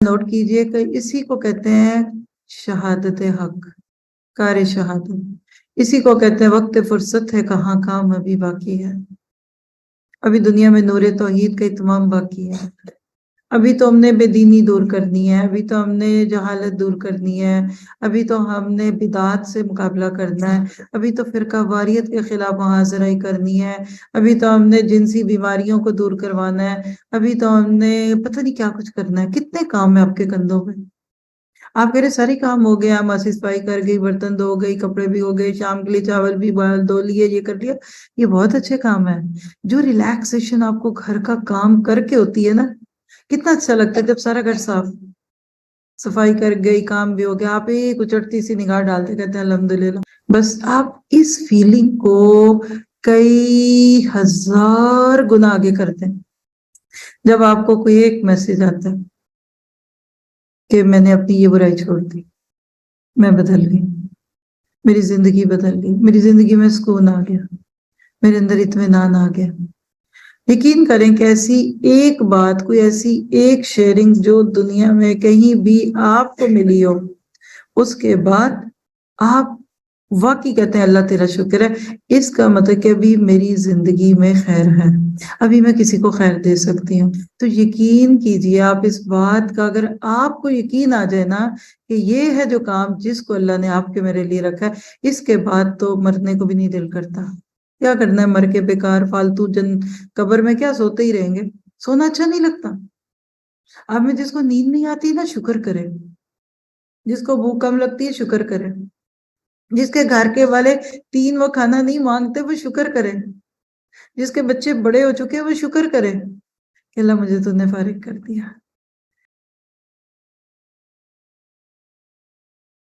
Note کیجئے کہ اسی کو کہتے ہیں شہادت حق، کار شہادت، اسی کو کہتے ہیں وقت فرصت ہے، کہاں کام ابھی باقی ہے، ابھی دنیا میں نور توحید کا اتمام باقی ہے، ابھی تو ہم نے بے دینی دور کرنی ہے، ابھی تو ہم نے جہالت دور کرنی ہے، ابھی تو ہم نے بدعات سے مقابلہ کرنا ہے، ابھی تو فرقہ واریت کے خلاف محاذرائی کرنی ہے، ابھی تو ہم نے جنسی بیماریوں کو دور کروانا ہے، ابھی تو ہم نے پتہ نہیں کیا کچھ کرنا ہے۔ کتنے کام ہیں آپ کے کندھوں پہ؟ آپ کہہ رہے سارے کام ہو گیا، ماسی صفائی کر گئی، برتن دھو گئی، کپڑے بھی ہو گئے، شام کے لیے چاول بھی دھو لیے، یہ کر لیا، یہ بہت اچھے کام ہیں۔ جو ریلیکسیشن آپ کو گھر کا کام کر کے ہوتی ہے نا، کتنا اچھا لگتا ہے جب سارا گھر صاف، صفائی کر گئی، کام بھی ہو گیا، آپ ایک اچڑتی سی نگاہ ڈالتے کہتے ہیں الحمدللہ۔ بس آپ اس فیلنگ کو کئی ہزار گنا آگے کرتے ہیں جب آپ کو کوئی ایک میسج آتا ہے کہ میں نے اپنی یہ برائی چھوڑ دی، میں بدل گئی، میری زندگی بدل گئی، میری زندگی میں سکون آ گیا، میرے اندر اطمینان آ گیا۔ یقین کریں کہ ایسی ایک بات، کوئی ایسی ایک شیئرنگ جو دنیا میں کہیں بھی آپ کو ملی ہو، اس کے بعد آپ واقعی کہتے ہیں اللہ تیرا شکر ہے، اس کا مطلب کہ ابھی میری زندگی میں خیر ہے، ابھی میں کسی کو خیر دے سکتی ہوں۔ تو یقین کیجئے آپ اس بات کا، اگر آپ کو یقین آ جائے نا کہ یہ ہے جو کام جس کو اللہ نے آپ کے میرے لیے رکھا ہے، اس کے بعد تو مرنے کو بھی نہیں دل کرتا۔ کیا کرنا ہے مر کے بیکار فالتو قبر میں کیا سوتے ہی رہیں گے؟ سونا اچھا نہیں لگتا؟ آپ میں جس کو نیند نہیں آتی نا، شکر کرے، جس کو بھوک کم لگتی ہے شکر کرے، جس کے گھر کے والے 3 وہ کھانا نہیں مانگتے وہ شکر کرے، جس کے بچے بڑے ہو چکے وہ شکر کرے کہ اللہ مجھے تو نے فارغ کر دیا۔